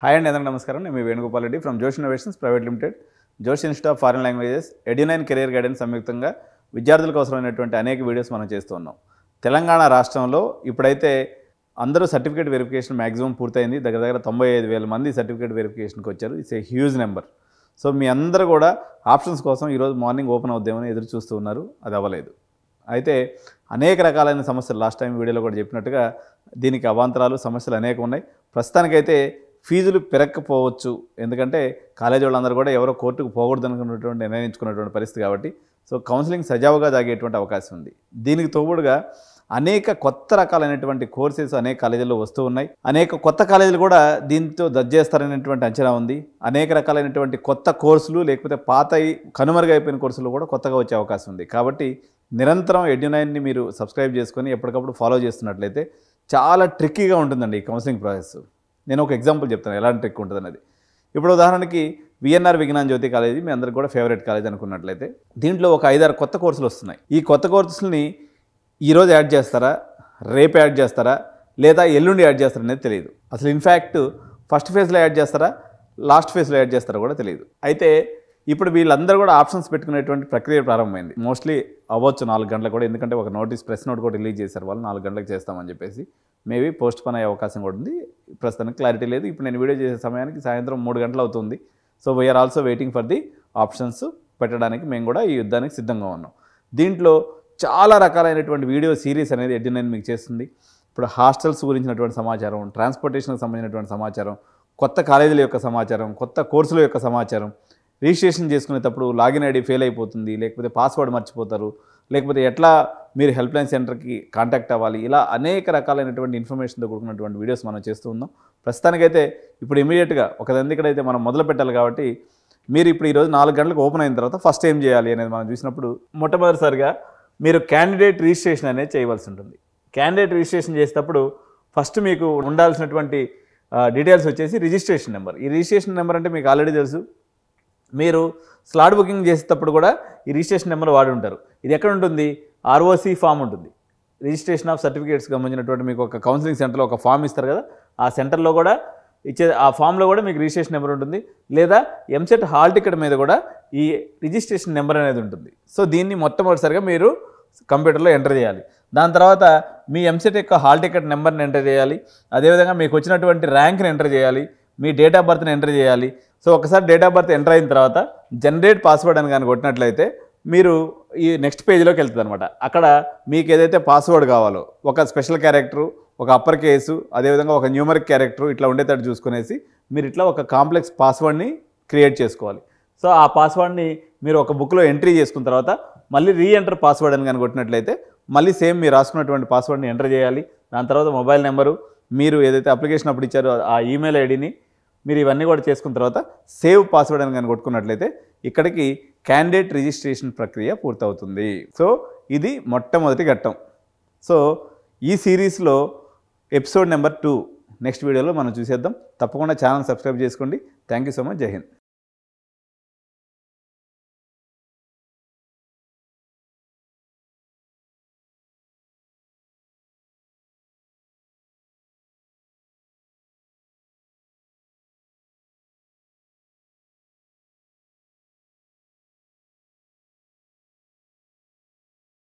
Hi అండి, అందరికీ నమస్కారం. నేను మీ Venugopal Reddy from Josh Innovations private limited, Josh Institute of foreign languages, Edunine career guidance సంయుక్తంగా విద్యార్థులకు అవసరమైనటువంటి అనేక వీడియోస్ మనం చేస్తూ ఉన్నాం. తెలంగాణ రాష్ట్రంలో ఇప్పుడైతే అందరూ సర్టిఫికేట్ వెరిఫికేషన్ మ్యాక్సిమం పూర్తయింది. దగ్గర 95,000 మంది సర్టిఫికేట్ వెరిఫికేషన్కి వచ్చారు. It's a huge number. So మీ అందరూ కూడా ఆప్షన్స్ కోసం ఈరోజు మార్నింగ్ ఓపెన్ అవుద్దామని ఎదురు చూస్తూ ఉన్నారు. అది అవ్వలేదు. అయితే అనేక రకాలైన సమస్యలు లాస్ట్ టైం వీడియోలో కూడా చెప్పినట్టుగా దీనికి అవాంతరాలు సమస్యలు అనేక ఉన్నాయి. ప్రస్తుతానికైతే ఫీజులు పెరగకపోవచ్చు, ఎందుకంటే కాలేజీ వాళ్ళందరూ కూడా ఎవరో కోర్టుకు పోకూడదు అనుకున్నటువంటి నిర్ణయించుకున్నటువంటి పరిస్థితి కాబట్టి సో కౌన్సిలింగ్ సజావుగా సాగేటువంటి అవకాశం ఉంది. దీనికి తోడుగా అనేక కొత్త రకాలైనటువంటి కోర్సెస్ అనేక కాలేజీల్లో వస్తూ ఉన్నాయి. అనేక కొత్త కాలేజీలు కూడా దీంతో చేస్తారనేటువంటి అంచనా ఉంది. అనేక రకాలైనటువంటి కొత్త కోర్సులు లేకపోతే పాత కనుమరుగైపోయిన కోర్సులు కూడా కొత్తగా వచ్చే అవకాశం ఉంది. కాబట్టి నిరంతరం ఎడ్యునైన్ని మీరు సబ్స్క్రైబ్ చేసుకొని ఎప్పటికప్పుడు ఫాలో చేస్తున్నట్లయితే చాలా ట్రిక్కీగా ఉంటుందండి ఈ కౌన్సిలింగ్ ప్రాసెస్. నేను ఒక ఎగ్జాంపుల్ చెప్తాను ఎలాంటి ట్రిక్ ఉంటుంది అన్నది. ఇప్పుడు ఉదాహరణకి విఎన్ఆర్ విజ్ఞాన్ జ్యోతి కాలేజీ మీ అందరికి కూడా ఫేవరెట్ కాలేజ్ అనుకున్నట్లయితే దీంట్లో ఒక 5-6 కొత్త కోర్సులు వస్తున్నాయి. ఈ కొత్త కోర్సులని ఈరోజు యాడ్ చేస్తారా, రేపు యాడ్ చేస్తారా, లేదా ఎల్లుండి యాడ్ చేస్తారా అనేది తెలియదు. అసలు ఇన్ఫ్యాక్ట్ ఫస్ట్ ఫేజ్లో యాడ్ చేస్తారా, లాస్ట్ ఫేజ్లో యాడ్ చేస్తారా కూడా తెలియదు. అయితే ఇప్పుడు వీళ్ళందరూ కూడా ఆప్షన్స్ పెట్టుకునేటువంటి ప్రక్రియ ప్రారంభమైంది. మోస్ట్లీ అవ్వచ్చు 4 గంటలకు కూడా, ఎందుకంటే ఒక ప్రెస్ నోట్ కూడా రిలీజ్ చేశారు వాళ్ళు 4 గంటలకు చేస్తామని చెప్పేసి. మేబీ పోస్ట్ పోన్ అయ్యే అవకాశం కూడా ఉంది. ప్రస్తుతానికి క్లారిటీ లేదు. ఇప్పుడు నేను వీడియో చేసే సమయానికి సాయంత్రం 3 గంటలు అవుతుంది. So we're also waiting for the options పెట్టడానికి మేము కూడా ఈ యుద్ధానికి సిద్ధంగా ఉన్నాం. దీంట్లో చాలా రకాలైనటువంటి వీడియో సిరీస్ అనేది ఎడ్యునైన్ మీకు చేస్తుంది. ఇప్పుడు హాస్టల్స్ గురించినటువంటి సమాచారం, ట్రాన్స్పోర్టేషన్కి సంబంధించినటువంటి సమాచారం, కొత్త కాలేజీల యొక్క సమాచారం, కొత్త కోర్సుల యొక్క సమాచారం, రిజిస్ట్రేషన్ చేసుకునేటప్పుడు లాగిన్ ఐడి ఫెయిల్ అయిపోతుంది, లేకపోతే పాస్వర్డ్ మర్చిపోతారు, లేకపోతే ఎట్లా మీరు హెల్ప్ లైన్ సెంటర్కి కాంటాక్ట్ అవ్వాలి, ఇలా అనేక రకాలైనటువంటి ఇన్ఫర్మేషన్తో కూడుకున్నటువంటి వీడియోస్ మనం చేస్తూ ఉన్నాం. ప్రస్తుతానికైతే ఇప్పుడు ఇమీడియట్గా ఒక దగ్గరైతే మనం మొదలు పెట్టాలి కాబట్టి మీరు ఇప్పుడు ఈరోజు 4 గంటలకు ఓపెన్ అయిన తర్వాత ఫస్ట్ ఏం చేయాలి అనేది మనం చూసినప్పుడు మొట్టమొదటిసారిగా మీరు క్యాండిడేట్ రిజిస్ట్రేషన్ అనేది చేయవలసి ఉంటుంది. క్యాండిడేట్ రిజిస్ట్రేషన్ చేసేటప్పుడు ఫస్ట్ మీకు ఉండాల్సినటువంటి డీటెయిల్స్ వచ్చేసి రిజిస్ట్రేషన్ నెంబర్. ఈ రిజిస్ట్రేషన్ నెంబర్ అంటే మీకు ఆల్రెడీ తెలుసు. మీరు స్లాట్ బుకింగ్ చేసేటప్పుడు కూడా ఈ రిజిస్ట్రేషన్ నెంబర్ వాడి ఉంటారు. ఇది ఎక్కడ ఉంటుంది? ఆర్ఓసి ఫామ్ ఉంటుంది. రిజిస్ట్రేషన్ ఆఫ్ సర్టిఫికేట్స్కి సంబంధించినటువంటి మీకు ఒక కౌన్సిలింగ్ సెంటర్లో ఒక ఫామ్ ఇస్తారు కదా, ఆ సెంటర్లో కూడా ఇచ్చే ఆ ఫామ్లో కూడా మీకు రిజిస్ట్రేషన్ నెంబర్ ఉంటుంది. లేదా ఎంసెట్ హాల్ టికెట్ మీద కూడా ఈ రిజిస్ట్రేషన్ నెంబర్ అనేది ఉంటుంది. సో దీన్ని మొట్టమొదటిసారిగా మీరు కంప్యూటర్లో ఎంటర్ చేయాలి. దాని తర్వాత మీ ఎంసెట్ యొక్క హాల్ టికెట్ నెంబర్ని ఎంటర్ చేయాలి. అదేవిధంగా మీకు వచ్చినటువంటి ర్యాంక్ని ఎంటర్ చేయాలి, మీ డేట్ ఆఫ్ బర్త్ని ఎంటర్ చేయాలి. సో ఒకసారి డేట్ ఆఫ్ బర్త్ ఎంటర్ అయిన తర్వాత జనరేట్ పాస్వర్డ్ అని కానీ కొట్టినట్లయితే మీరు ఈ నెక్స్ట్ పేజ్లోకి వెళ్తుంది అనమాట. అక్కడ మీకు ఏదైతే పాస్వర్డ్ కావాలో ఒక స్పెషల్ క్యారెక్టరు, ఒక అప్పర్ కేసు, అదేవిధంగా ఒక న్యూమరిక్ క్యారెక్టరు ఇట్లా ఉండేటట్టు చూసుకునేసి మీరు ఇట్లా ఒక కాంప్లెక్స్ పాస్వర్డ్ని క్రియేట్ చేసుకోవాలి. సో ఆ పాస్వర్డ్ని మీరు ఒక బుక్లో ఎంట్రీ చేసుకున్న తర్వాత మళ్ళీ రీఎంటర్ పాస్వర్డ్ అని కానీ కొట్టినట్లయితే మళ్ళీ సేమ్ మీరు రాసుకున్నటువంటి పాస్వర్డ్ని ఎంటర్ చేయాలి. దాని తర్వాత మొబైల్ నెంబరు, మీరు ఏదైతే అప్లికేషన్ అప్పుడు ఇచ్చారో ఆ ఈమెయిల్ ఐడిని మీరు ఇవన్నీ కూడా చేసుకున్న తర్వాత సేవ్ పాస్వర్డ్ అని కానీ కొట్టుకున్నట్లయితే ఇక్కడికి క్యాండిడేట్ రిజిస్ట్రేషన్ ప్రక్రియ పూర్తవుతుంది. సో ఇది మొట్టమొదటి ఘట్టం. సో ఈ సిరీస్లో ఎపిసోడ్ నెంబర్ 2 నెక్స్ట్ వీడియోలో మనం చూసేద్దాం. తప్పకుండా ఛానల్ సబ్స్క్రైబ్ చేసుకోండి. Thank you so much. జై హింద్.